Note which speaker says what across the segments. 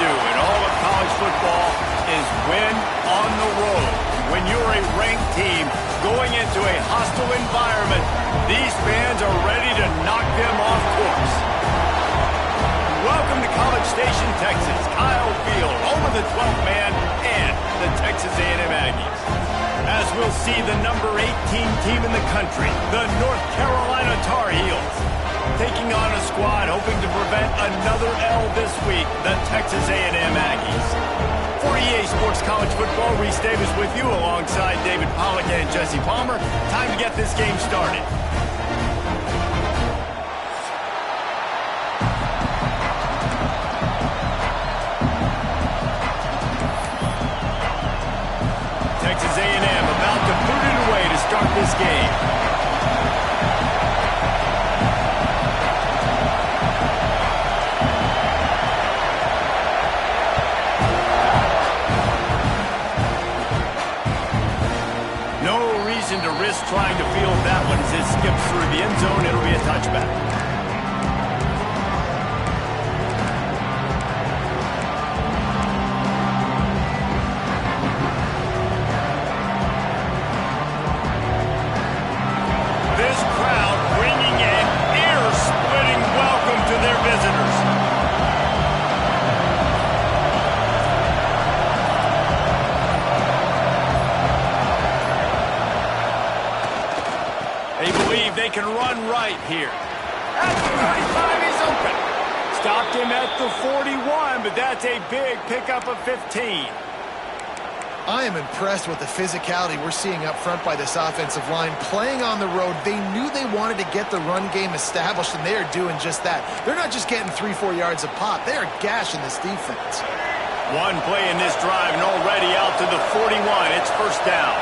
Speaker 1: do in all of college football is win on the road. When you're a ranked team going into a hostile environment, these fans are ready to knock them off course. Welcome to College Station, Texas. Kyle Field, home of the 12th man and the Texas A&M Aggies. As we'll see the number 18 team in the country, the North Carolina Tar Heels, taking on a squad hoping to prevent another L this week, the Texas A&M Aggies. For EA Sports College Football, Reese Davis with you alongside David Pollack and Jesse Palmer. Time to get this game started. Texas A&M about to put it away to start this game. To risk trying to field that one as it skips through the end zone. It'll be a touchback. This crowd bringing an ear-splitting welcome to their visitors. They believe they can run right here. At the 35, he's open. Stopped him at the 41, but that's a big pickup of 15.
Speaker 2: I am impressed with the physicality we're seeing up front by this offensive line. Playing on the road, they knew they wanted to get the run game established, and they are doing just that. They're not just getting 3-4 yards a pop. They are gashing this defense.
Speaker 1: One play in this drive, and already out to the 41. It's first down.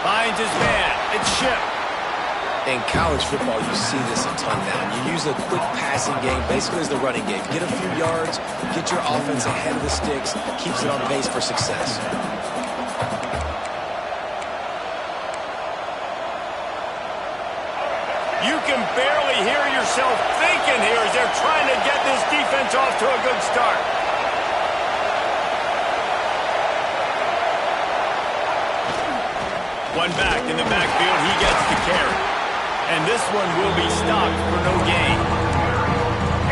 Speaker 1: Finds his man. It's Ship.
Speaker 3: In college football, you see this a ton now. You use a quick passing game, basically as the running game. Get a few yards, get your offense ahead of the sticks, keeps it on pace for success.
Speaker 1: You can barely hear yourself thinking here as they're trying to get this defense off to a good start. One back in the backfield, he gets the carry. And this one will be stopped for no gain.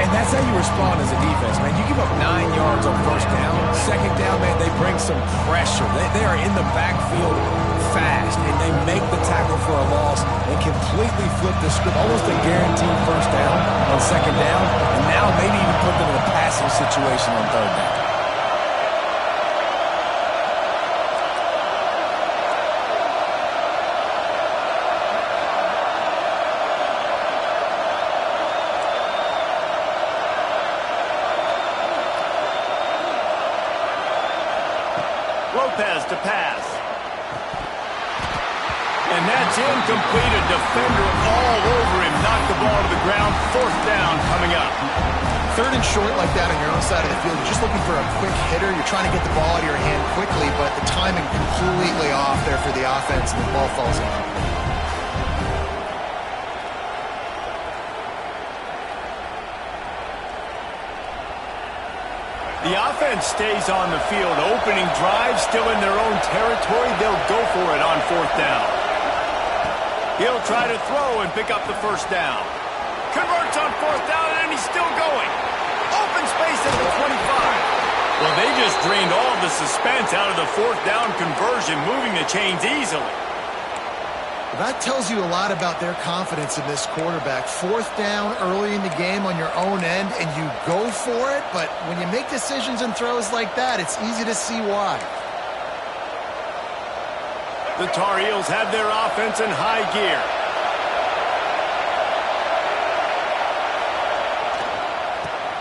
Speaker 4: And that's how you respond as a defense, man. You give up 9 yards on first down. Second down, man, they bring some pressure. They are in the backfield fast, and they make the tackle for a loss and completely flip the script. Almost a guaranteed first down on second down, and now maybe even put them in a passing situation on third down.
Speaker 1: Lopez to pass. And that's incomplete. A defender all over him. Knocked the ball to the ground. Fourth down coming up.
Speaker 2: Third and short like that on your own side of the field. You're just looking for a quick hitter. You're trying to get the ball out of your hand quickly, but the timing completely off there for the offense, and the ball falls in.
Speaker 1: The offense stays on the field. Opening drive, still in their own territory. They'll go for it on fourth down. He'll try to throw and pick up the first down. Converts on fourth down, and he's still going. Open space at the 25. Well, they just drained all the suspense out of the fourth down conversion, moving the chains easily.
Speaker 2: That tells you a lot about their confidence in this quarterback. Fourth down early in the game on your own end, and you go for it, but when you make decisions and throws like that, it's easy to see why.
Speaker 1: The Tar Heels have their offense in high gear.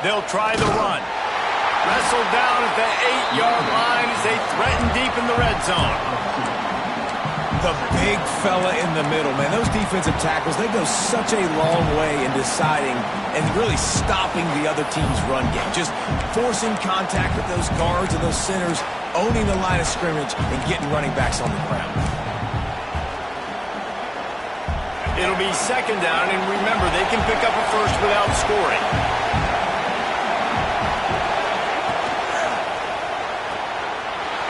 Speaker 1: They'll try the run. Wrestled down at the 8-yard line as they threaten deep in the red zone.
Speaker 4: The big fella in the middle, man. Those defensive tackles, they go such a long way in deciding and really stopping the other team's run game. Just forcing contact with those guards and those centers, owning the line of scrimmage, and getting running backs on the ground.
Speaker 1: It'll be second down, and remember, they can pick up a first without scoring.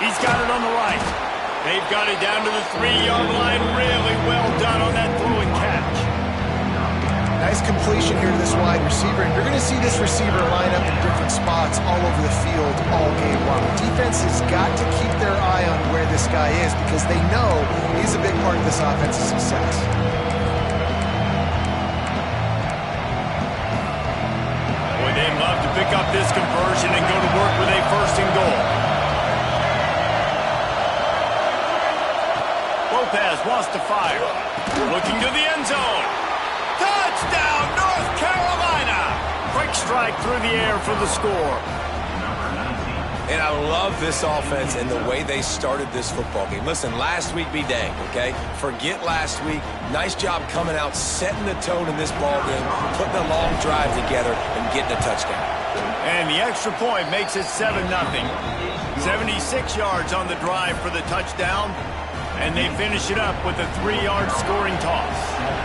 Speaker 1: He's got it on the right. They've got it down to the 3-yard line. Really well done on that throw and catch.
Speaker 2: Nice completion here to this wide receiver, and you're going to see this receiver line up in different spots all over the field all game long. Defense has got to keep their eye on where this guy is because they know he's a big part of this offense's success.
Speaker 1: Boy, they love to pick up this conversion and go to work with a first and goal. Lopez wants to fire. Looking to the end zone. Touchdown, North Carolina! Quick strike through the air for the score.
Speaker 3: And I love this offense and the way they started this football game. Listen, last week be dang, okay? Forget last week. Nice job coming out, setting the tone in this ball game, putting a long drive together, and getting a touchdown.
Speaker 1: And the extra point makes it 7-0. 76 yards on the drive for the touchdown, and they finish it up with a 3-yard scoring toss.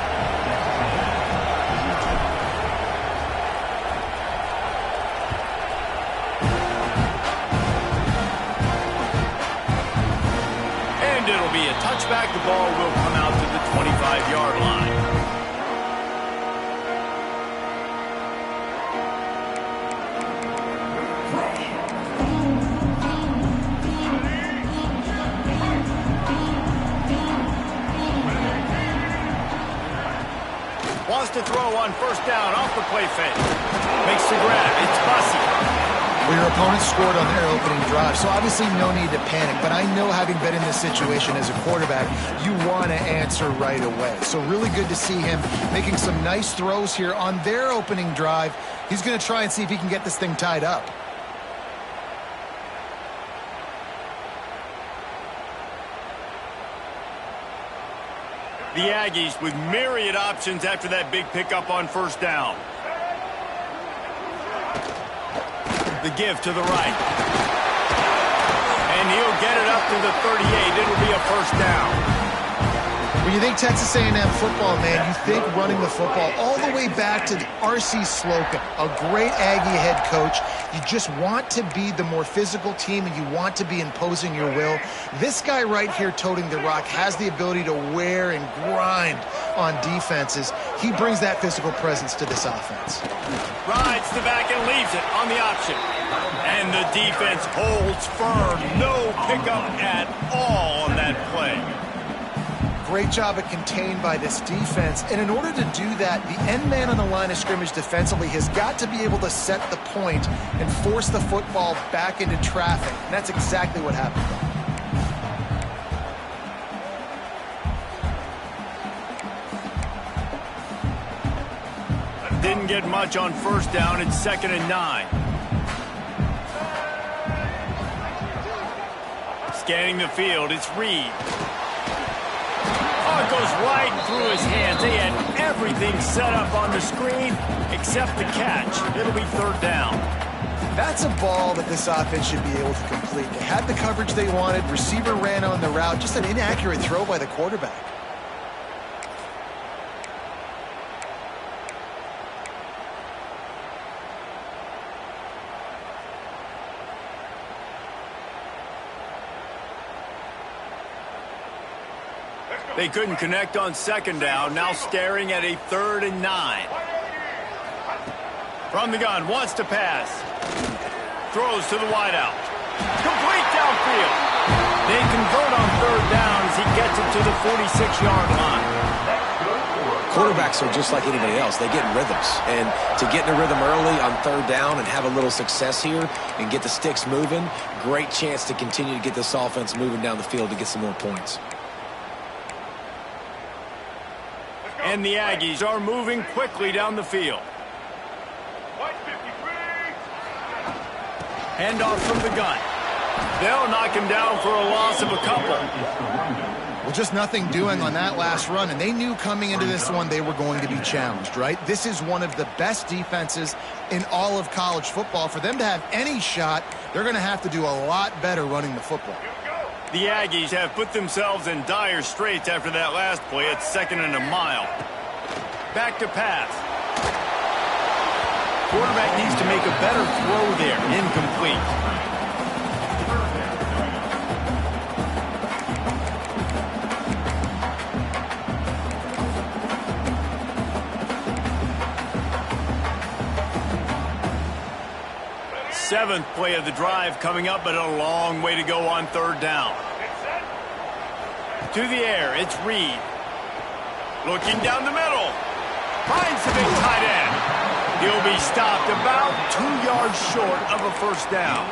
Speaker 1: It'll be a touchback. The ball will come out to the 25-yard line. Wants to throw on first down off the play fake. Makes the grab. It's Bussey.
Speaker 2: Well, your opponent scored on their opening drive, so obviously no need to panic. But I know, having been in this situation as a quarterback, you want to answer right away. So really good to see him making some nice throws here on their opening drive. He's going to try and see if he can get this thing tied up.
Speaker 1: The Aggies with myriad options after that big pickup on first down. The give to the right. And he'll get it up to the 38. It'll be a first down.
Speaker 2: When you think Texas A&M football, man, you think running the football all the way back to R.C. Slocum, a great Aggie head coach. You just want to be the more physical team, and you want to be imposing your will. This guy right here toting the rock has the ability to wear and grind on defenses. He brings that physical presence to this offense.
Speaker 1: Rides the back and leaves it on the option. And the defense holds firm. No pickup at all on that play.
Speaker 2: Great job at contained by this defense. And in order to do that, the end man on the line of scrimmage defensively has got to be able to set the point and force the football back into traffic. And that's exactly what happened.
Speaker 1: Didn't get much on first down. It's 2nd and 9. Scanning the field, it's Reed. Oh, it goes right through his hands. They had everything set up on the screen except the catch. It'll be 3rd down.
Speaker 2: That's a ball that this offense should be able to complete. They had the coverage they wanted. Receiver ran on the route. Just an inaccurate throw by the quarterback.
Speaker 1: They couldn't connect on 2nd down. Now staring at a 3rd and 9. From the gun, wants to pass. Throws to the wideout. Complete downfield. They convert on 3rd down as he gets it to the 46-yard line.
Speaker 3: Quarterbacks are just like anybody else. They get in rhythms. And to get in a rhythm early on 3rd down and have a little success here and get the sticks moving, great chance to continue to get this offense moving down the field to get some more points.
Speaker 1: And the Aggies are moving quickly down the field. Handoff from the gun. They'll knock him down for a loss of a couple.
Speaker 2: Well, just nothing doing on that last run, and they knew coming into this one they were going to be challenged, right? This is one of the best defenses in all of college football. For them to have any shot, they're going to have to do a lot better running the football.
Speaker 1: The Aggies have put themselves in dire straits after that last play. It's 2nd and a mile. Back to pass. Quarterback needs to make a better throw there. Incomplete. Seventh play of the drive coming up, but a long way to go on 3rd down. To the air, it's Reed. Looking down the middle. Finds the big tight end. He'll be stopped about 2 yards short of a 1st down.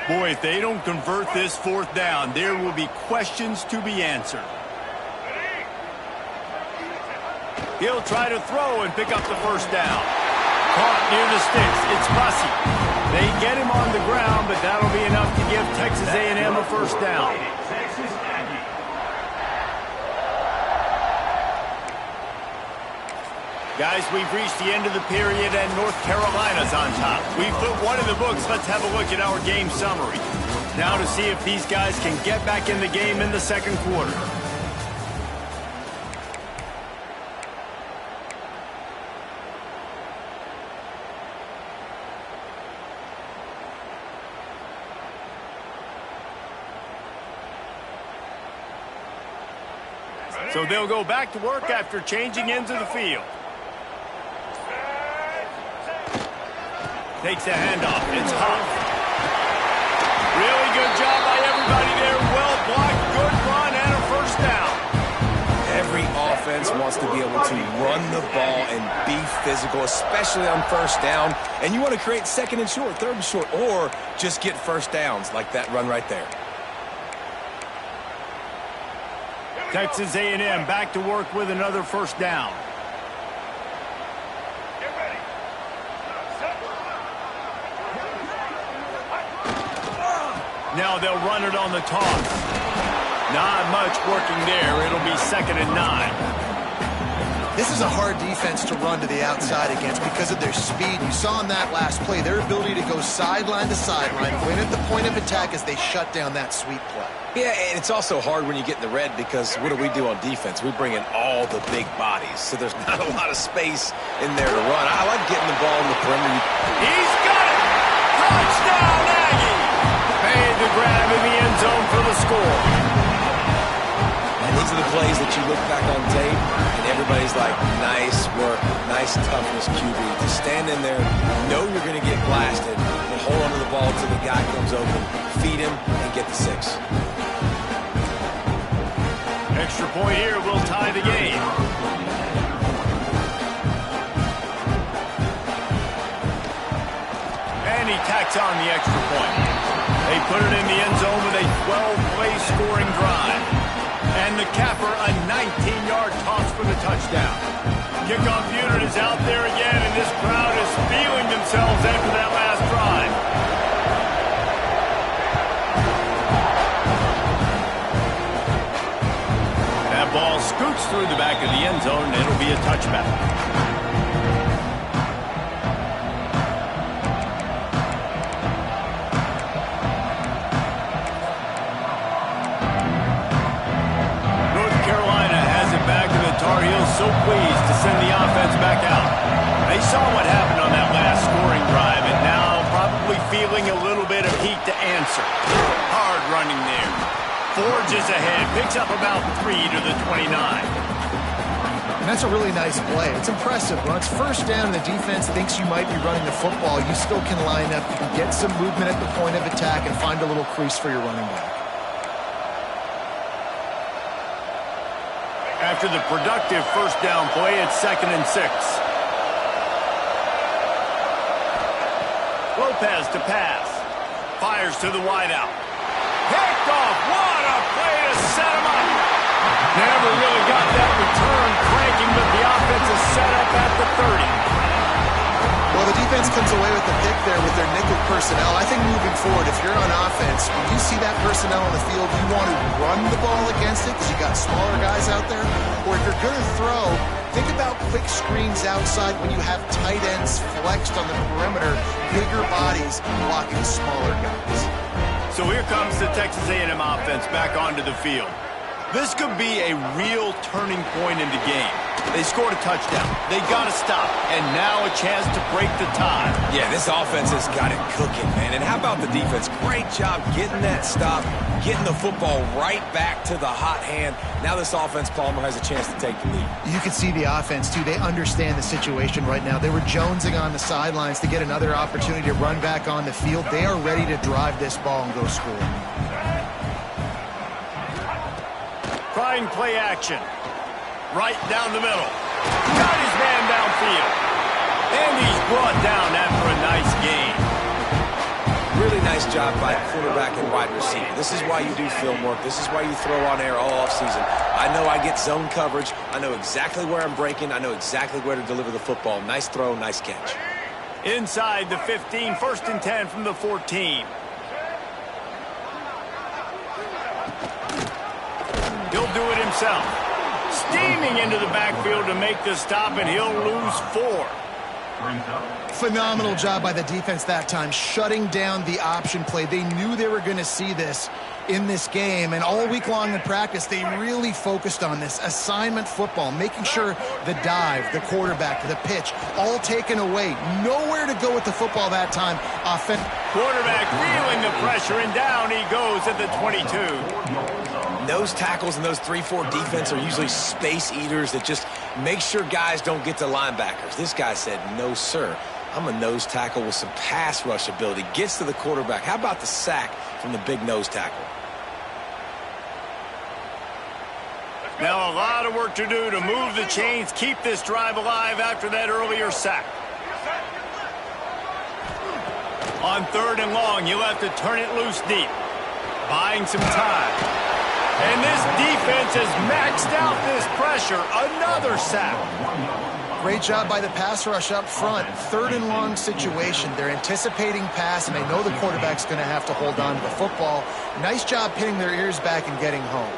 Speaker 1: Boy, if they don't convert this 4th down, there will be questions to be answered. He'll try to throw and pick up the 1st down. Caught near the sticks. It's Bussey. They get him on the ground, but that'll be enough to give Texas A&M a 1st down. Guys, we've reached the end of the period, and North Carolina's on top. We've put one in the books. Let's have a look at our game summary. Now to see if these guys can get back in the game in the 2nd quarter. So they'll go back to work after changing into the field. Takes a handoff. It's Huff. Really good job by everybody there. Well blocked, good run, and a 1st down.
Speaker 3: Every offense wants to be able to run the ball and be physical, especially on 1st down. And you want to create 2nd and short, 3rd and short, or just get 1st downs like that run right there.
Speaker 1: Texas A&M back to work with another 1st down. Now they'll run it on the toss. Not much working there. It'll be 2nd and 9.
Speaker 2: This is a hard defense to run to the outside against because of their speed. You saw in that last play their ability to go sideline to sideline, win at the point of attack as they shut down that sweep play.
Speaker 3: Yeah, and it's also hard when you get in the red because what do we do on defense? We bring in all the big bodies, so there's not a lot of space in there to run. I like getting the ball in the perimeter.
Speaker 1: He's got it! Touchdown, Aggie! Made the grab in the end zone for the score.
Speaker 3: And these are the plays that you look back on tape, and everybody's like, nice work, nice toughness, QB. To stand in there, know you're going to get blasted, and hold on to the ball until the guy comes open, feed him, and get the 6.
Speaker 1: Extra point here will tie the game. And he tacks on the extra point. They put it in the end zone with a 12-play scoring drive. And the capper, a 19-yard toss for the touchdown. Kickoff unit is out there again, and this crowd is feeling themselves after that last drive. That ball scoots through the back of the end zone, and it'll be a touchback. Tar Heels so pleased to send the offense back out. They saw what happened on that last scoring drive, and now probably feeling a little bit of heat to answer. Hard running there. Forges ahead, picks up about 3 to the 29.
Speaker 2: And that's a really nice play. It's impressive. When it's 1st down and the defense thinks you might be running the football, you still can line up. You can get some movement at the point of attack and find a little crease for your running back.
Speaker 1: After the productive 1st down play, it's 2nd and 6. Lopez to pass. Fires to the wideout. Picked off. What a play to set him up. Never really got that return cranking, but the offense is set up at the 30.
Speaker 2: Well, the defense comes away with the pick there with their nickel personnel. I think moving forward, if you're on offense, when you see that personnel on the field, you want to run the ball against it because you got smaller guys out there. Or if you're going to throw, Think about quick screens outside when you have tight ends flexed on the perimeter, bigger bodies blocking smaller guys.
Speaker 1: So here comes the Texas A&M offense back onto the field. This could be a real turning point in the game. They scored a touchdown. They got to stop. And now a chance to break the tie.
Speaker 3: Yeah, this offense has got it cooking, man. And how about the defense? Great job getting that stop, getting the football right back to the hot hand. Now this offense, Palmer, has a chance to take the lead.
Speaker 2: You can see the offense, too. They understand the situation right now. They were jonesing on the sidelines to get another opportunity to run back on the field. They are ready to drive this ball and go score.
Speaker 1: Trying play action. Right down the middle. Got his man downfield. And he's brought down after a nice gain.
Speaker 3: Really nice job by quarterback and wide receiver. This is why you do film work. This is why you throw on air all offseason. I know I get zone coverage. I know exactly where I'm breaking. I know exactly where to deliver the football. Nice throw, nice catch.
Speaker 1: Inside the 15, 1st and 10 from the 14. He'll do it himself. Steaming into the backfield to make the stop, and he'll lose 4.
Speaker 2: Phenomenal job by the defense that time, shutting down the option play. They knew they were going to see this in this game, and all week long in practice, they really focused on this assignment football, making sure the dive, the quarterback, the pitch, all taken away. Nowhere to go with the football that time.
Speaker 1: Quarterback feeling the pressure, and down he goes at the 22.
Speaker 3: Those tackles and those 3-4 defense are usually space eaters that just make sure guys don't get to linebackers. This guy said, no, sir. I'm a nose tackle with some pass rush ability. Gets to the quarterback. How about the sack from the big nose tackle?
Speaker 1: Now a lot of work to do to move the chains, keep this drive alive after that earlier sack. On 3rd and long, you'll have to turn it loose deep. Buying some time. And this defense has maxed out this pressure. Another sack.
Speaker 2: Great job by the pass rush up front. 3rd and long situation. They're anticipating pass, and they know the quarterback's going to have to hold on to the football. Nice job pinning their ears back and getting home.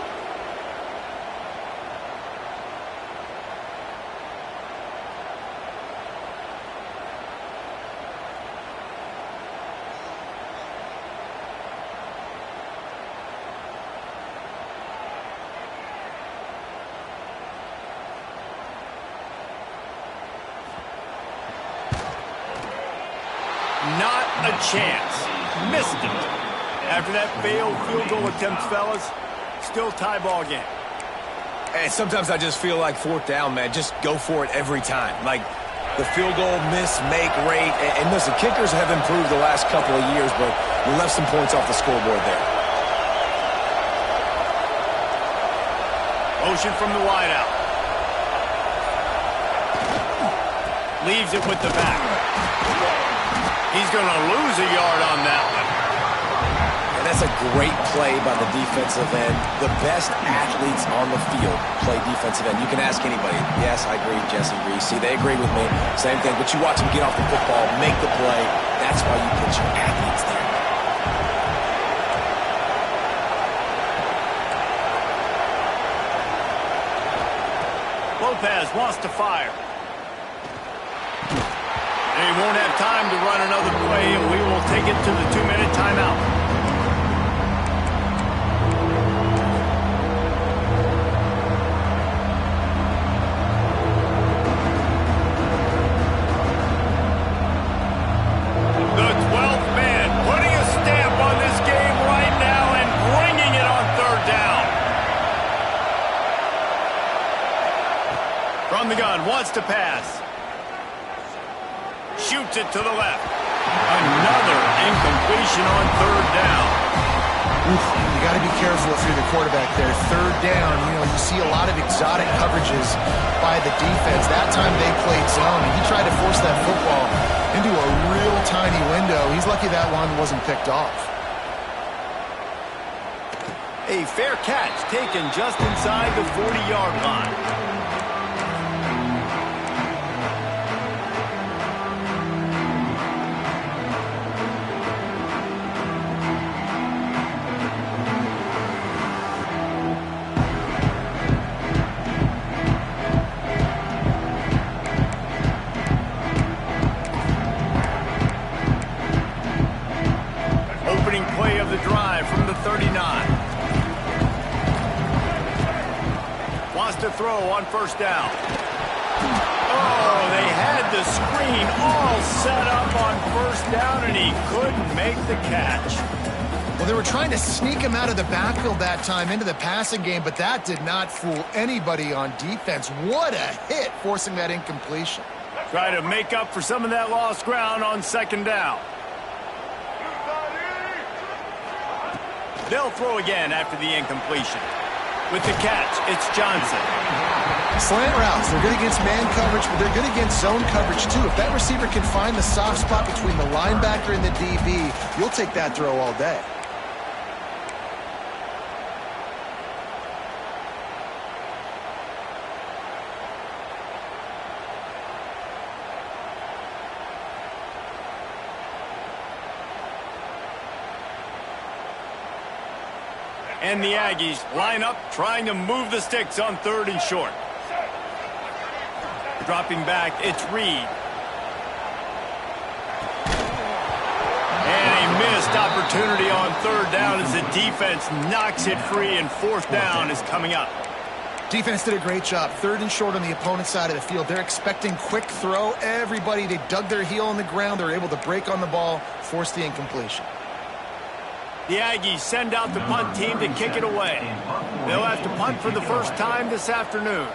Speaker 1: Not a chance. Missed it. After that failed field goal attempt, fellas, still tie ball game.
Speaker 3: And sometimes I just feel like 4th down, man. Just go for it every time. Like the field goal miss-make rate. And listen, kickers have improved the last couple of years, but we left some points off the scoreboard there.
Speaker 1: Motion from the wideout. Leaves it with the back. He's going to lose a yard on that one.
Speaker 3: And that's a great play by the defensive end. The best athletes on the field play defensive end. You can ask anybody. Yes, I agree, Jesse Reese. See, they agree with me. Same thing. But you watch them get off the football, make the play. That's why you put your athletes there.
Speaker 1: Lopez wants to fire. They won't have time to run another play, and we will take it to the 2-minute timeout. The 12th man putting a stamp on this game right now and bringing it on 3rd down. From the gun, wants to pass. Shoots it to the left. Another incompletion on 3rd down.
Speaker 2: You got to be careful if you're the quarterback there. 3rd down, you see a lot of exotic coverages by the defense. That time they played zone, and he tried to force that football into a real tiny window. He's lucky that one wasn't picked off.
Speaker 1: A fair catch taken just inside the 40-yard line. throw on first down. Oh, they had the screen all set up on first down, and he couldn't make the catch.
Speaker 2: Well, they were trying to sneak him out of the backfield that time into the passing game, but that did not fool anybody on defense. What a hit, forcing that incompletion.
Speaker 1: Try to make up for some of that lost ground on second down. They'll throw again after the incompletion. With the catch, it's Johnson.
Speaker 2: Slant routes, they're good against man coverage, but they're good against zone coverage too. If that receiver can find the soft spot between the linebacker and the DB, you'll take that throw all day.
Speaker 1: And the Aggies line up, trying to move the sticks on 3rd and short. Dropping back, it's Reed. And a missed opportunity on 3rd down as the defense knocks it free, and 4th down is coming up.
Speaker 2: Defense did a great job. 3rd and short on the opponent's side of the field. They're expecting quick throw. Everybody, they dug their heel on the ground. They're able to break on the ball, force the incompletion.
Speaker 1: The Aggies send out the punt team to kick it away. They'll have to punt for the first time this afternoon.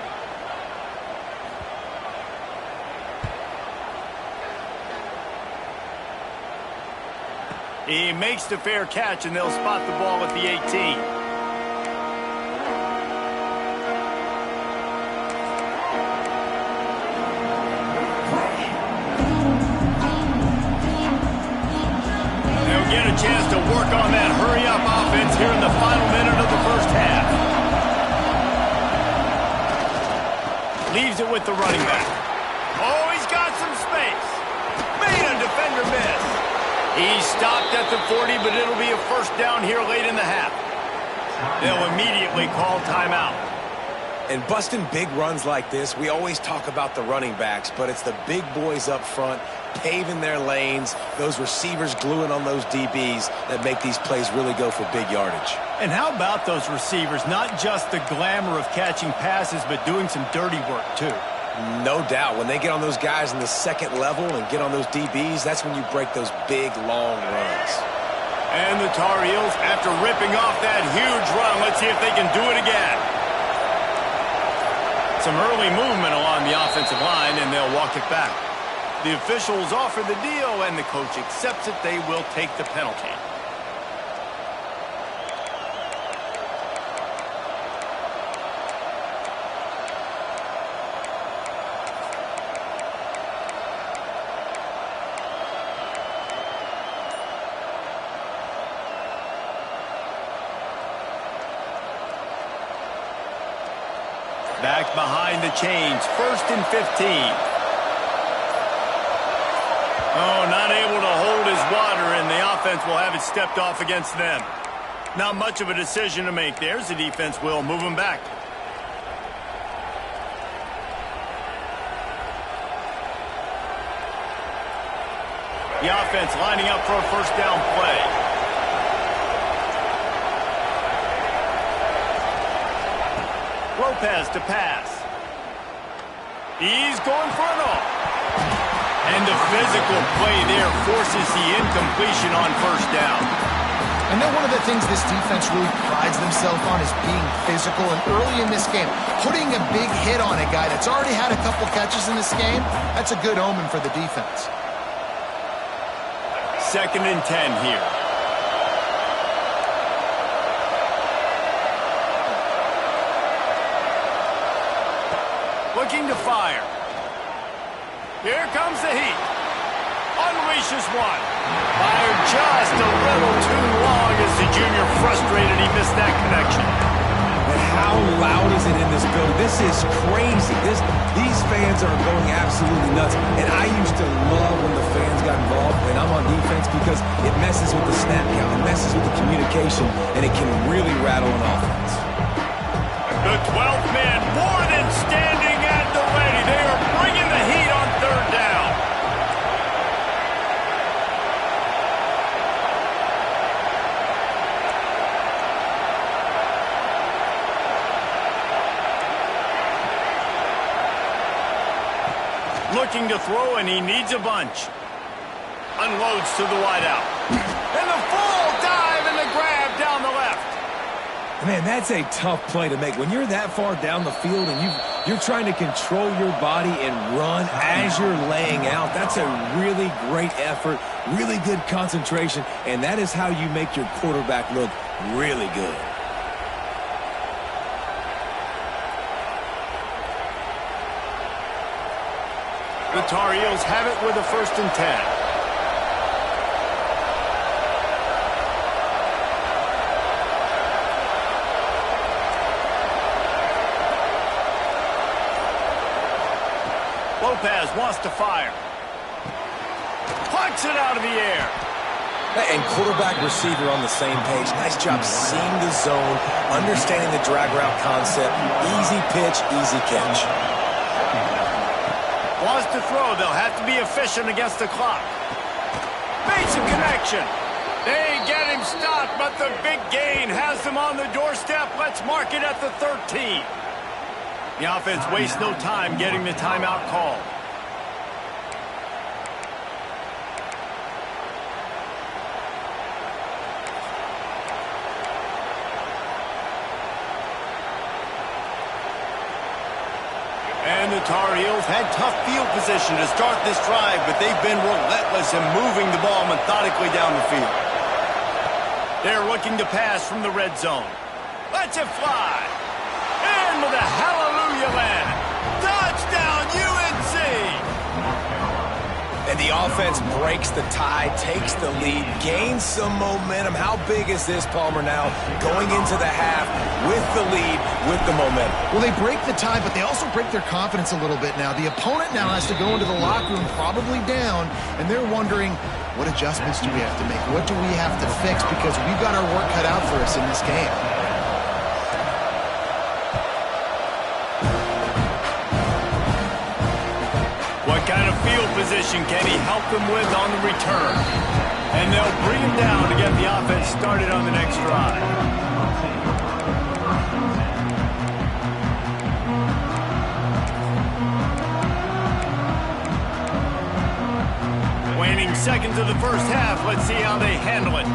Speaker 1: He makes the fair catch, and they'll spot the ball at the 18. Get a chance to work on that hurry-up offense here in the final minute of the first half. Leaves it with the running back. Oh, he's got some space. Made a defender miss. He stopped at the 40, but it'll be a first down here late in the half. They'll immediately call timeout.
Speaker 3: And busting big runs like this, we always talk about the running backs, but it's the big boys up front paving their lanes, those receivers gluing on those DBs that make these plays really go for big yardage.
Speaker 1: And how about those receivers? Not just the glamour of catching passes, but doing some dirty work too.
Speaker 3: No doubt. When they get on those guys in the second level and get on those DBs, that's when you break those big, long runs.
Speaker 1: And the Tar Heels, after ripping off that huge run, let's see if they can do it again. Some early movement along the offensive line, and they'll walk it back. The officials offer the deal, and the coach accepts it. They will take the penalty. Back behind the chains, 1st and 15. Oh, not able to hold his water, and the offense will have it stepped off against them. Not much of a decision to make there, as the defense will move him back. The offense lining up for a first down play. Lopez to pass. He's going for it all. And the physical play there forces the incompletion on first down.
Speaker 2: I know one of the things this defense really prides themselves on is being physical, and early in this game, putting a big hit on a guy that's already had a couple catches in this game, that's a good omen for the defense.
Speaker 1: 2nd and 10 here. Looking to fire. Here comes the heat. Unleashes one. Fired just a little too long as the junior frustrated. He missed that connection.
Speaker 4: And how loud is it in this building? This is crazy. These fans are going absolutely nuts. And I used to love when the fans got involved, and I'm on defense, because it messes with the snap count. It messes with the communication, and it can really rattle an offense.
Speaker 1: The 12th man more than standing at the ready. They are bringing the heat on 3rd down. looking to throw, and he needs a bunch. Unloads to the wideout. And the full dive and the grab down the left.
Speaker 4: Man, that's a tough play to make. When you're that far down the field and you're trying to control your body and run as you're laying out, that's a really great effort, really good concentration, and that is how you make your quarterback look really good.
Speaker 1: The Tar Heels have it with a 1st and 10. Lopez wants to fire. Punts it out of the air.
Speaker 3: And quarterback receiver on the same page. Nice job seeing the zone, understanding the drag route concept. Easy pitch, easy catch.
Speaker 1: Wants to throw. They'll have to be efficient against the clock. Makes a connection. They get him stopped, but the big gain has them on the doorstep. Let's mark it at the 13. The offense wastes no time getting the timeout called. And the Tar Heels had tough field position to start this drive, but they've been relentless in moving the ball methodically down the field. They're looking to pass from the red zone. Lets it fly. In with a hallelujah land. Touchdown, UNC!
Speaker 3: And the offense breaks the tie, takes the lead, gains some momentum. How big is this, Palmer, now going into the half with the lead, with the momentum?
Speaker 2: Well, they break the tie, but they also break their confidence a little bit now. The opponent now has to go into the locker room probably down, and they're wondering, what adjustments do we have to make? What do we have to fix? Because we've got our work cut out for us in this game.
Speaker 1: What kind of field position can he help them with on the return? And they'll bring him down to get the offense started on the next drive. Waning seconds of the first half. Let's see how they handle it.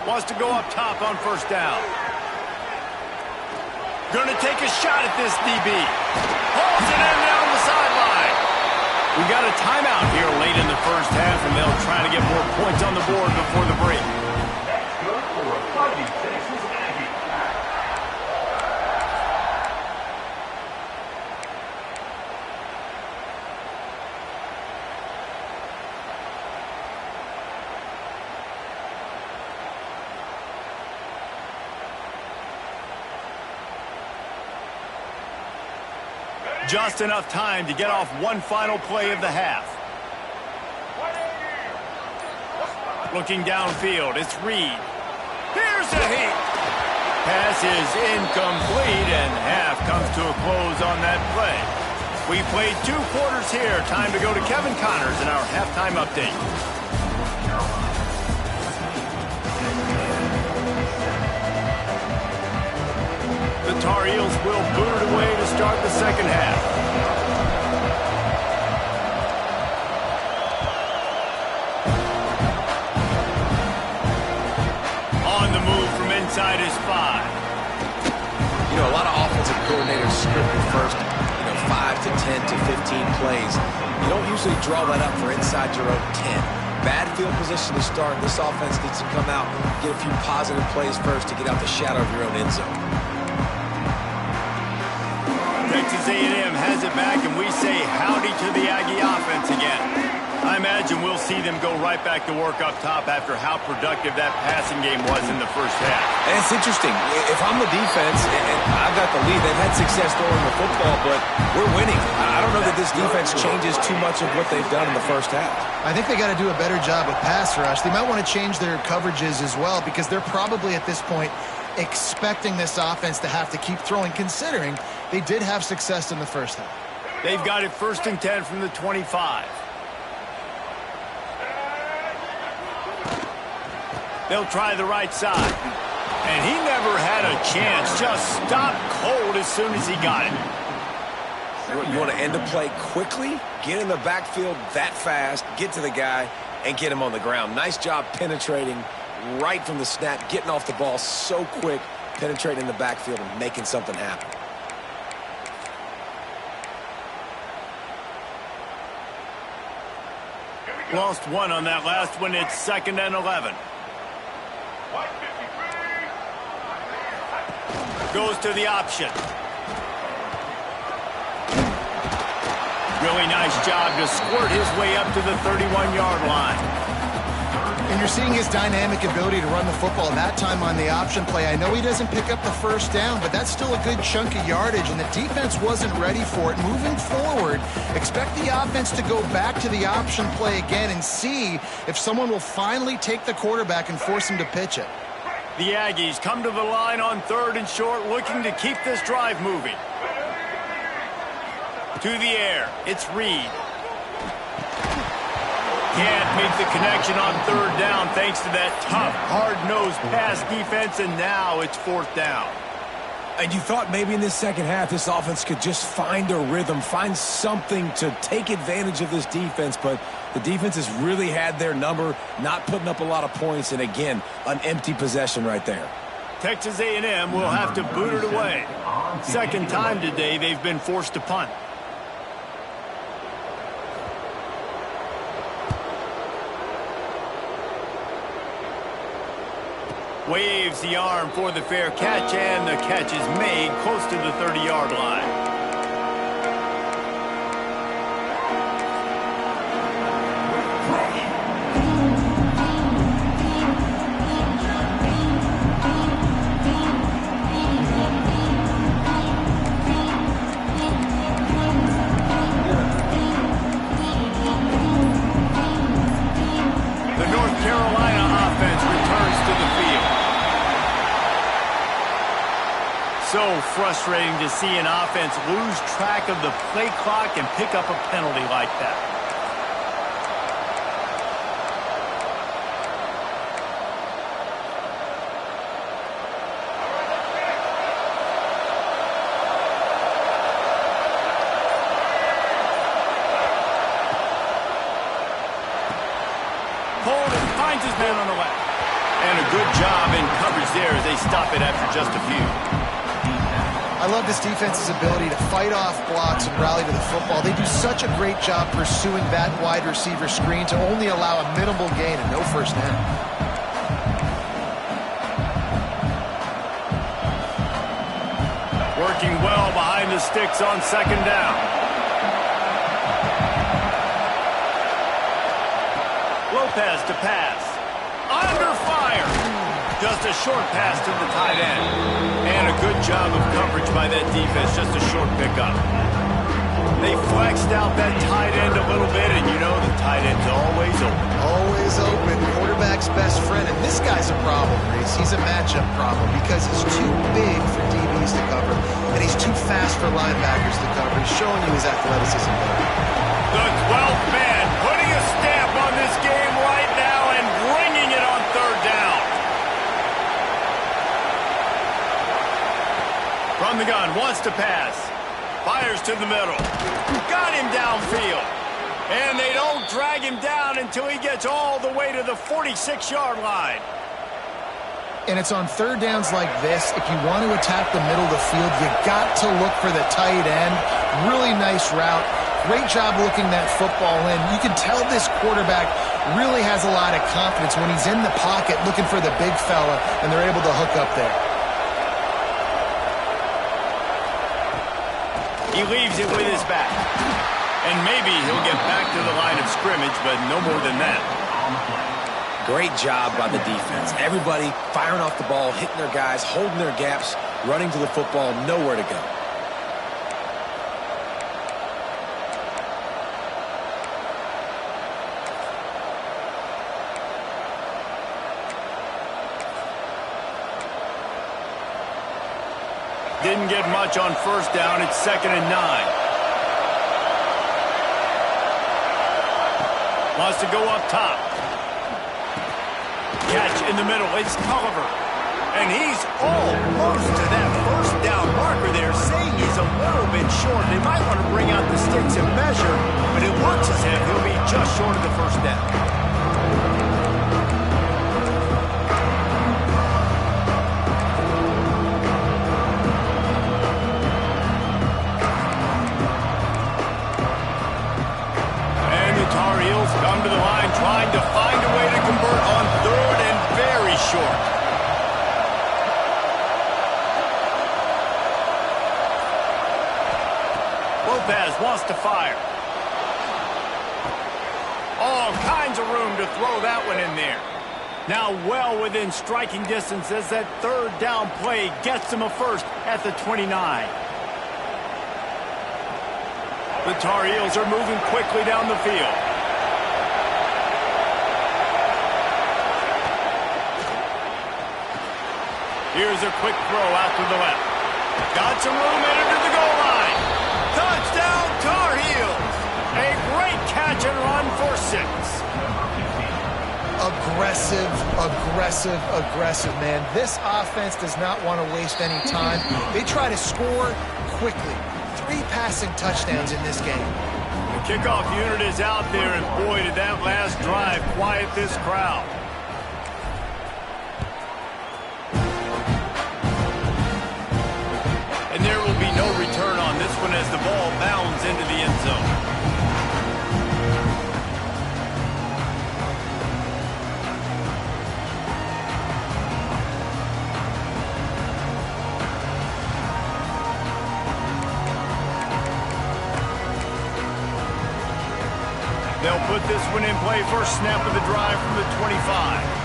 Speaker 1: Wants to go up top on 1st down. Going to take a shot at this DB. Pulls it in down the sideline. We got a timeout here late in the first half, and they'll try to get more points on the board before the break. Just enough time to get off one final play of the half. Looking downfield, it's Reed. Here's a hit. Pass is incomplete, and half comes to a close on that play. We played 2 quarters here. Time to go to Kevin Connors in our halftime update. The Tar Heels will boot it away to start the second half. On the move from inside his 5.
Speaker 3: You know, a lot of offensive coordinators script the first, 5 to 10 to 15 plays. You don't usually draw that up for inside your own 10. Bad field position to start. This offense needs to come out, get a few positive plays first to get out the shadow of your own end zone.
Speaker 1: Texas A&M has it back, and we say howdy to the Aggie offense again. I imagine we'll see them go right back to work up top after how productive that passing game was in the first half.
Speaker 3: And it's interesting. If I'm the defense and I've got the lead, they've had success throwing the football, but we're winning. I don't know that this defense changes too much of what they've done in the first half.
Speaker 2: I think they got to do a better job of pass rush. They might want to change their coverages as well, because they're probably at this point expecting this offense to have to keep throwing, considering they did have success in the first half.
Speaker 1: They've got it 1st and 10 from the 25. They'll try the right side. And he never had a chance. Just stopped cold as soon as he got it.
Speaker 3: You want to end a play quickly, get in the backfield that fast, get to the guy, and get him on the ground. Nice job penetrating right from the snap, getting off the ball so quick, penetrating in the backfield and making something happen.
Speaker 1: Lost one on that last one. It's 2nd and 11. Goes to the option. Really nice job to squirt his way up to the 31-yard line.
Speaker 2: And you're seeing his dynamic ability to run the football that time on the option play. I know he doesn't pick up the first down, but that's still a good chunk of yardage, and the defense wasn't ready for it. Moving forward, expect the offense to go back to the option play again and see if someone will finally take the quarterback and force him to pitch it.
Speaker 1: The Aggies come to the line on 3rd and short, looking to keep this drive moving. To the air, it's Reed. Can't make the connection on 3rd down thanks to that tough, hard-nosed pass defense, and now it's 4th down.
Speaker 4: And you thought maybe in this second half this offense could just find a rhythm, find something to take advantage of this defense, but the defense has really had their number, not putting up a lot of points, and again, an empty possession right there.
Speaker 1: Texas A&M will have to boot it away. Second time today they've been forced to punt. Waves the arm for the fair catch, and the catch is made close to the 30-yard line. The North Carolina offense returns to the field. So frustrating to see an offense lose track of the play clock and pick up a penalty like that. Pulled and finds his man on the left. And a good job in coverage there as they stop it after just a few.
Speaker 2: I love this defense's ability to fight off blocks and rally to the football. They do such a great job pursuing that wide receiver screen to only allow a minimal gain and no first down.
Speaker 1: Working well behind the sticks on 2nd down. Lopez to pass. Under fire. Just a short pass to the tight end. And a good job of coverage by that defense. Just a short pickup. They flexed out that tight end a little bit, and you know the tight end's always open.
Speaker 2: Always open. Quarterback's best friend. And this guy's a problem, Reese. He's a matchup problem because he's too big for DBs to cover, and he's too fast for linebackers to cover. He's showing you his athleticism there.
Speaker 1: The 12th man putting a stamp on this game right now and bringing it on 3rd down. From the gun, wants to pass. Fires to the middle. Got him downfield. And they don't drag him down until he gets all the way to the 46-yard line.
Speaker 2: And it's on 3rd downs like this. If you want to attack the middle of the field, you got to look for the tight end. Really nice route. Great job looking that football in. You can tell this quarterback really has a lot of confidence when he's in the pocket looking for the big fella, and they're able to hook up there.
Speaker 1: He leaves it with his back. And maybe he'll get back to the line of scrimmage, but no more than that.
Speaker 3: Great job by the defense. Everybody firing off the ball, hitting their guys, holding their gaps, running to the football, nowhere to go.
Speaker 1: Didn't get much on 1st down. It's 2nd and 9. Wants to go up top. Catch in the middle. It's Culliver. And he's almost to that 1st down a marker there saying he's a little bit short. They might want to bring out the sticks and measure, but it looks as if he'll be just short of the first down. Come to the line, trying to find a way to convert on third and very short. Lopez wants to fire. All kinds of room to throw that one in there. Now well within striking distance as that third down play gets him a first at the 29. The Tar Heels are moving quickly down the field. Here's a quick throw out to the left. Got some room in to the goal line. Touchdown, Tar Heels. A great catch and run for 6.
Speaker 2: Aggressive, man. This offense does not want to waste any time. They try to score quickly. 3 passing touchdowns in this game.
Speaker 1: The kickoff unit is out there, and boy, did that last drive quiet this crowd. And there will be no return on this one as the ball bounds into the end zone. They'll put this one in play. First snap of the drive from the 25.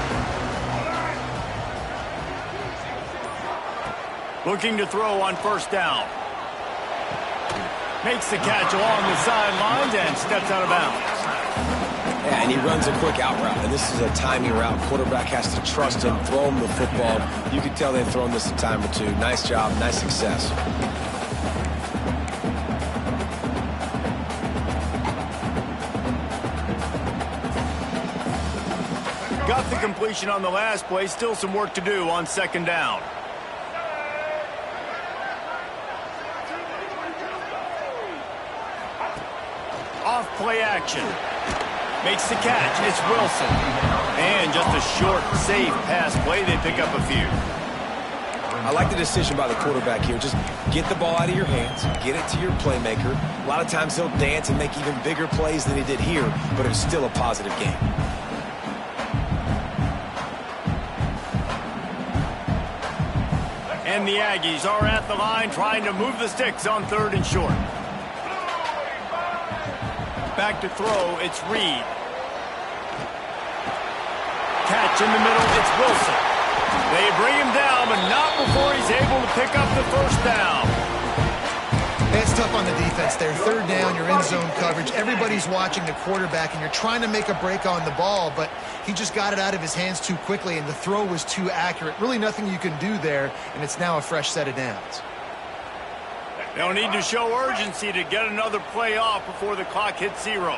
Speaker 1: Looking to throw on first down. Makes the catch along the sidelines and steps out of bounds.
Speaker 3: Yeah, and he runs a quick out route, and this is a timing route. Quarterback has to trust him, throw him the football. You can tell they've thrown this a time or two. Nice job, nice success.
Speaker 1: Got the completion on the last play. Still some work to do on second down. Off play action. Makes the catch. It's Wilson. And just a short, safe pass play. They pick up a few.
Speaker 3: I like the decision by the quarterback here. Just get the ball out of your hands, get it to your playmaker. A lot of times he'll dance and make even bigger plays than he did here, but it's still a positive game.
Speaker 1: And the Aggies are at the line trying to move the sticks on third and short. Back to throw, it's Reed. Catch in the middle, it's Wilson. They bring him down, but not before he's able to pick up the first down.
Speaker 2: It's tough on the defense there. Third down, you're in zone coverage. Everybody's watching the quarterback, and you're trying to make a break on the ball, but he just got it out of his hands too quickly, and the throw was too accurate. Really nothing you can do there, and it's now a fresh set of downs.
Speaker 1: They'll need to show urgency to get another play off before the clock hits 0.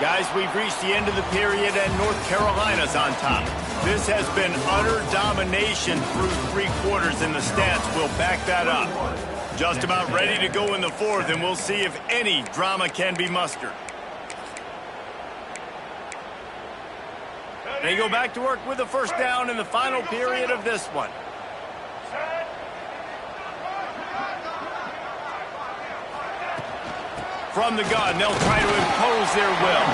Speaker 1: Guys, we've reached the end of the period, and North Carolina's on top. This has been utter domination through 3 quarters, and the stats will back that up. Just about ready to go in the 4th, and we'll see if any drama can be mustered. They go back to work with a first down in the final period of this one. From the gun, they'll try to impose their will.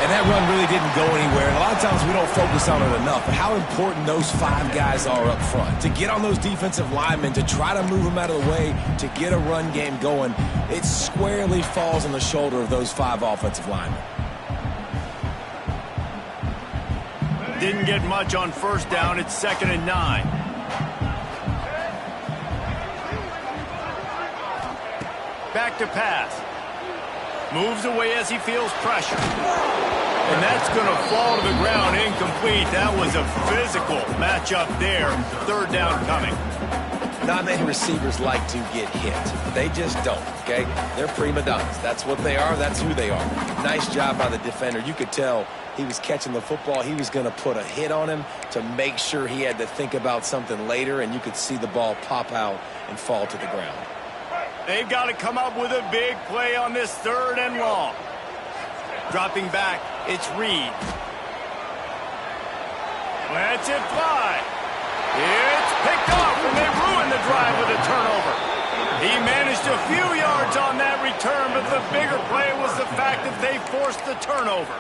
Speaker 4: And that run really didn't go anywhere. And a lot of times we don't focus on it enough. But how important those 5 guys are up front. To get on those defensive linemen, to try to move them out of the way, to get a run game going, it squarely falls on the shoulder of those 5 offensive linemen.
Speaker 1: Didn't get much on first down. It's 2nd and 9. Back to pass. Moves away as he feels pressure. And that's going to fall to the ground incomplete. That was a physical matchup there. 3rd down coming.
Speaker 3: Not many receivers like to get hit. They just don't, okay? They're prima donnas. That's what they are. That's who they are. Nice job by the defender. You could tell he was catching the football. He was going to put a hit on him to make sure he had to think about something later, and you could see the ball pop out and fall to the ground.
Speaker 1: They've got to come up with a big play on this 3rd and long. Dropping back, it's Reed. Lets it fly. It's picked off, and they ruin the drive with a turnover. He managed a few yards on that return, but the bigger play was the fact that they forced the turnover.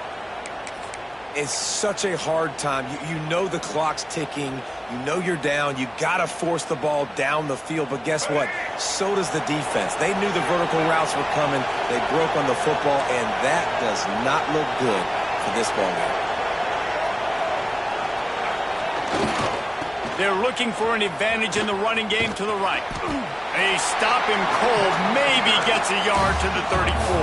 Speaker 3: It's such a hard time. You know the clock's ticking. You know you're down. You got to force the ball down the field. But guess what? So does the defense. They knew the vertical routes were coming. They broke on the football, and that does not look good for this ball game.
Speaker 1: They're looking for an advantage in the running game to the right. They stop him cold. Maybe gets a yard to the 34.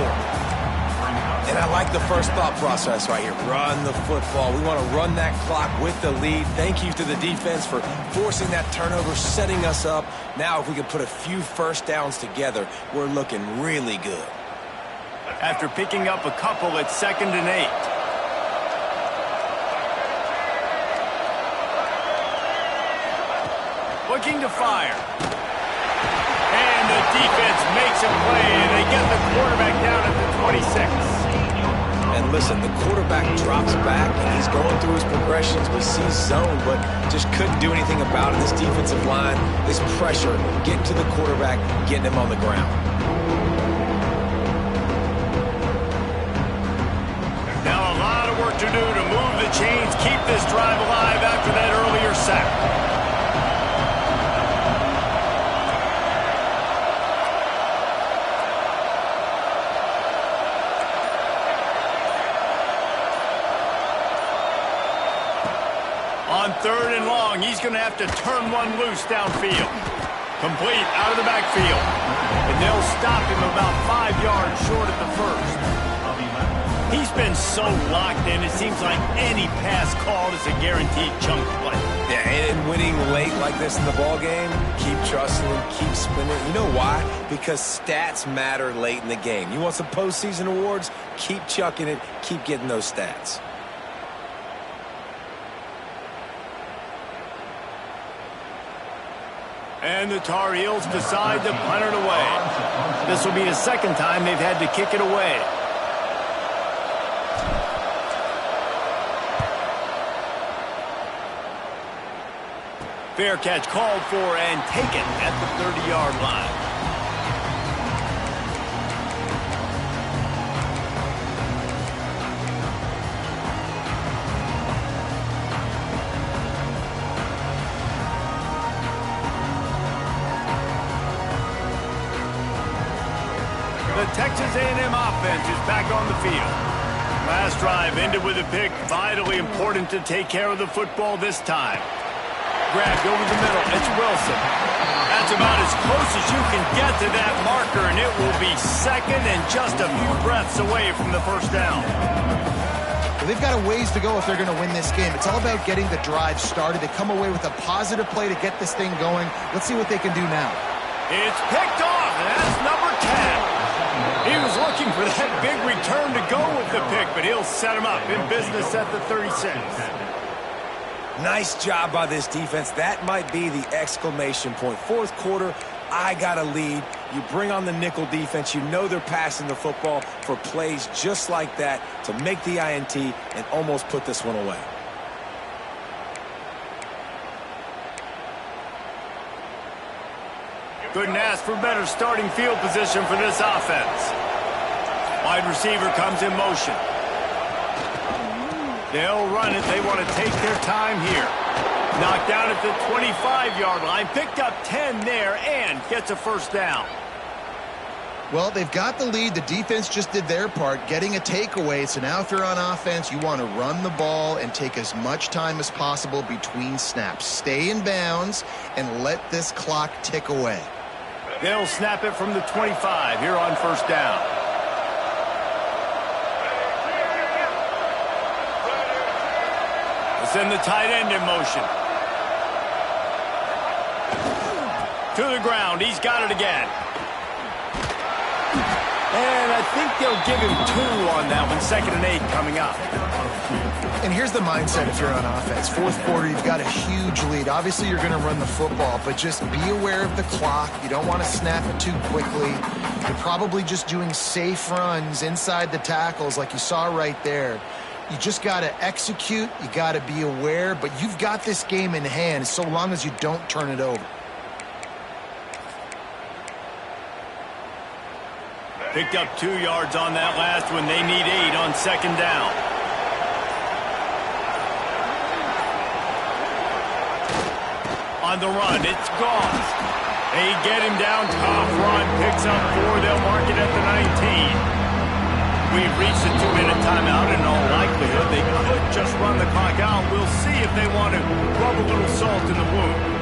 Speaker 3: And I like the first thought process right here. Run the football. We want to run that clock with the lead. Thank you to the defense for forcing that turnover, setting us up. Now if we can put a few first downs together, we're looking really good.
Speaker 1: After picking up a couple at 2nd and 8. Looking to fire. And the defense makes a play, and they get the quarterback down at the 26.
Speaker 3: And listen, the quarterback drops back, and he's going through his progressions. We see zone, but just couldn't do anything about it. This defensive line, this pressure, getting to the quarterback, getting him on the ground.
Speaker 1: Now a lot of work to do to move the chains, keep this drive alive after that earlier sack. On 3rd and long, he's going to have to turn one loose downfield. Complete out of the backfield. And they'll stop him about 5 yards short at the first. He's been so locked in, it seems like any pass called is a guaranteed chunk play.
Speaker 3: Yeah, and winning late like this in the ball game, keep trusting him, keep spinning. You know why? Because stats matter late in the game. You want some postseason awards? Keep chucking it, keep getting those stats.
Speaker 1: And the Tar Heels decide to punt it away. This will be the 2nd time they've had to kick it away. Fair catch called for and taken at the 30-yard line. The Texas A&M offense is back on the field. Last drive ended with a pick. Vitally important to take care of the football this time. Grabbed over the middle. It's Wilson. That's about as close as you can get to that marker, and it will be 2nd and just a few breaths away from the first down.
Speaker 2: Well, they've got a ways to go if they're going to win this game. It's all about getting the drive started. They come away with a positive play to get this thing going. Let's see what they can do now.
Speaker 1: It's picked off, and that's number 10. He was looking for that big return to go with the pick, but he'll set him up in business at the 36.
Speaker 3: Nice job by this defense. That might be the exclamation point. 4th quarter, I got a lead. You bring on the nickel defense. You know they're passing the football for plays just like that to make the INT and almost put this one away.
Speaker 1: Couldn't ask for better starting field position for this offense. Wide receiver comes in motion. They'll run it. They want to take their time here. Knocked down at the 25-yard line. Picked up 10 there and gets a first down.
Speaker 2: Well, they've got the lead. The defense just did their part, getting a takeaway. So now if you're on offense, you want to run the ball and take as much time as possible between snaps. Stay in bounds and let this clock tick away.
Speaker 1: They'll snap it from the 25 here on first down. Send the tight end in motion. To the ground. He's got it again. And I think they'll give him 2 on that one. 2nd and 8 coming up.
Speaker 2: And here's the mindset if you're on offense. 4th quarter, you've got a huge lead. Obviously, you're going to run the football, but just be aware of the clock. You don't want to snap it too quickly. You're probably just doing safe runs inside the tackles like you saw right there. You just got to execute. You got to be aware, but you've got this game in hand so long as you don't turn it over.
Speaker 1: Picked up 2 yards on that last one. They need 8 on 2nd down. On the run, it's Goff. They get him down, tough run, picks up 4. They'll mark it at the 19. We've reached a 2-minute timeout. In all likelihood, they could just run the clock out. We'll see if they want to rub a little salt in the wound.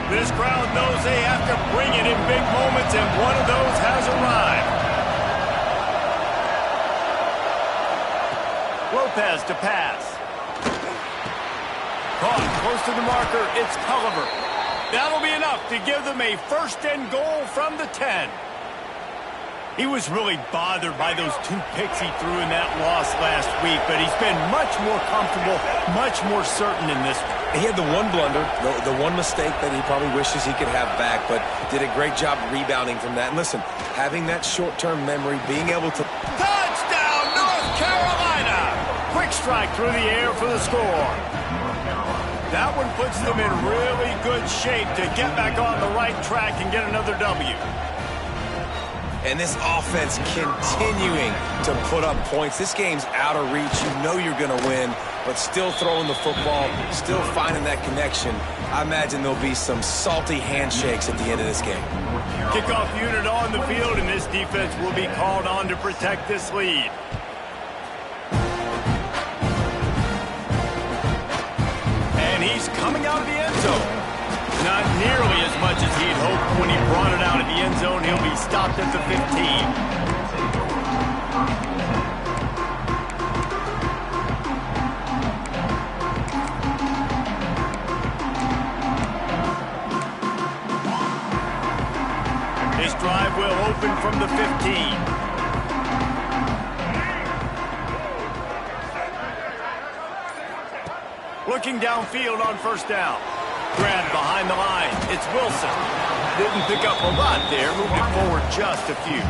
Speaker 1: This crowd knows they have to bring it in big moments, and one of those has arrived. Lopez to pass. Caught close to the marker. It's Culliver. That'll be enough to give them a 1st and goal from the 10. He was really bothered by those 2 picks he threw in that loss last week, but he's been much more comfortable, much more certain in this one.
Speaker 3: He had the one blunder, the one mistake that he probably wishes he could have back, but did a great job rebounding from that. And listen, having that short-term memory, being able to...
Speaker 1: Touchdown, North Carolina! Quick strike through the air for the score. That one puts them in really good shape to get back on the right track and get another W.
Speaker 3: And this offense continuing to put up points. This game's out of reach. You know you're going to win, but still throwing the football, still finding that connection. I imagine there'll be some salty handshakes at the end of this game.
Speaker 1: Kickoff unit on the field, and this defense will be called on to protect this lead. And he's coming out of the end zone. Not nearly as much as he'd hoped when he brought it out of the end zone. He'll be stopped at the 15. This drive will open from the 15. Looking downfield on 1st down. Grab behind the line. It's Wilson. Didn't pick up a lot there. Moved it forward just a few.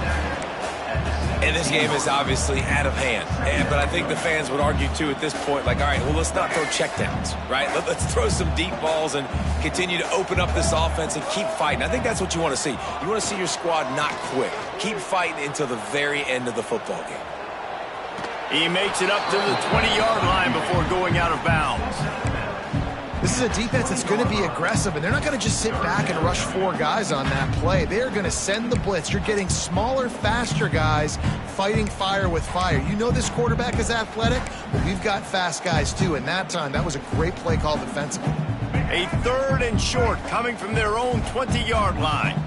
Speaker 3: And this game is obviously out of hand. But I think the fans would argue, too, at this point, like, all right, well, let's not throw checkdowns, right? Let's throw some deep balls and continue to open up this offense and keep fighting. I think that's what you want to see. You want to see your squad not quit. Keep fighting until the very end of the football game.
Speaker 1: He makes it up to the 20-yard line before going out of bounds.
Speaker 2: This is a defense that's going to be aggressive, and they're not going to just sit back and rush 4 guys on that play. They're going to send the blitz. You're getting smaller, faster guys fighting fire with fire. You know this quarterback is athletic, but we've got fast guys too, and that time, that was a great play call defensively.
Speaker 1: A 3rd and short coming from their own 20-yard line.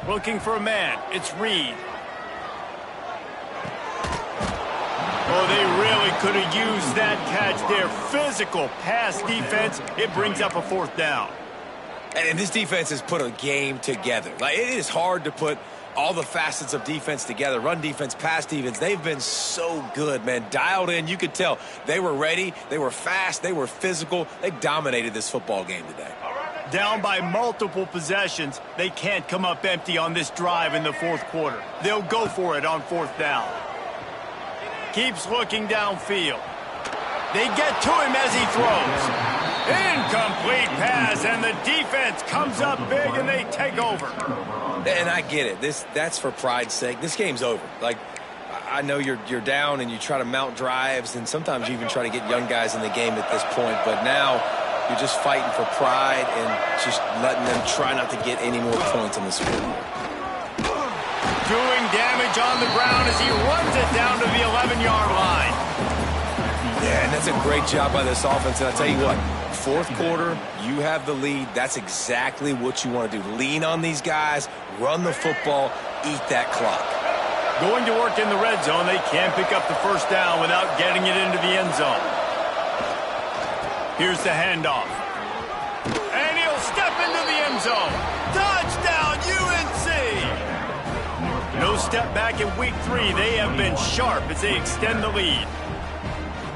Speaker 1: Looking for a man. It's Reed. Oh, they really could have used that catch there. Physical pass defense. It brings up a 4th down.
Speaker 3: And this defense has put a game together. Like, it is hard to put all the facets of defense together. Run defense, pass defense. They've been so good, man. Dialed in. You could tell they were ready. They were fast. They were physical. They dominated this football game today.
Speaker 1: Down by multiple possessions. They can't come up empty on this drive in the 4th quarter. They'll go for it on 4th down. Keeps looking downfield. They get to him as he throws. Incomplete pass, and the defense comes up big, and they take over.
Speaker 3: And I get it. That's for pride's sake. This game's over. Like, I know you're down, and you try to mount drives, and sometimes you even try to get young guys in the game at this point. But now you're just fighting for pride and just letting them try not to get any more points on the scoreboard.
Speaker 1: Doing damage on the ground as he runs it down to the 11-yard line.
Speaker 3: Yeah, and that's a great job by this offense. And I tell you what, fourth quarter, you have the lead. That's exactly what you want to do. Lean on these guys, run the football, eat that clock.
Speaker 1: Going to work in the red zone, they can't pick up the first down without getting it into the end zone. Here's the handoff. And he'll step into the end zone. Touchdown, UNC! No step back in week 3. They have been sharp as they extend the lead.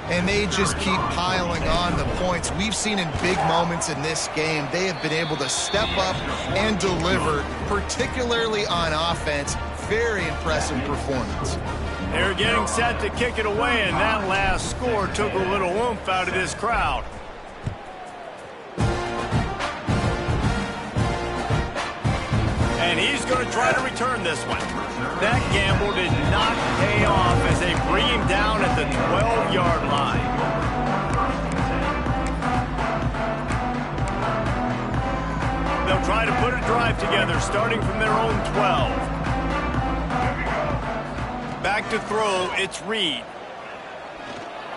Speaker 2: And they just keep piling on the points. We've seen in big moments in this game, they have been able to step up and deliver, particularly on offense. Very impressive performance.
Speaker 1: They're getting set to kick it away, and that last score took a little oomph out of this crowd. And he's going to try to return this one. That gamble did not pay off as they bring him down at the 12-yard line. They'll try to put a drive together, starting from their own 12. Back to throw, it's Reed.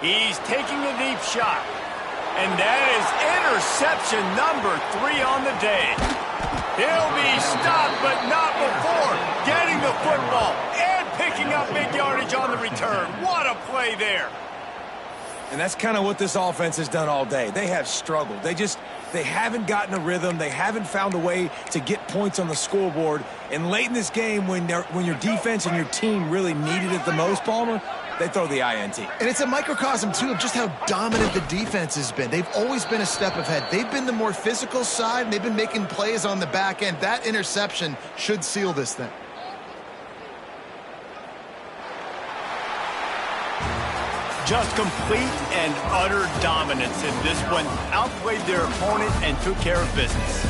Speaker 1: He's taking a deep shot. And that is interception number 3 on the day. He'll be stopped, but not before getting the football and picking up big yardage on the return. What a play there.
Speaker 4: And that's kind of what this offense has done all day. They have struggled. They haven't gotten a rhythm. They haven't found a way to get points on the scoreboard. And late in this game, when your defense and your team really needed it the most, Palmer, they throw the INT.
Speaker 2: And it's a microcosm, too, of just how dominant the defense has been. They've always been a step ahead. They've been the more physical side, and they've been making plays on the back end. That interception should seal this thing.
Speaker 1: Just complete and utter dominance in this one. Outplayed their opponent and took care of business.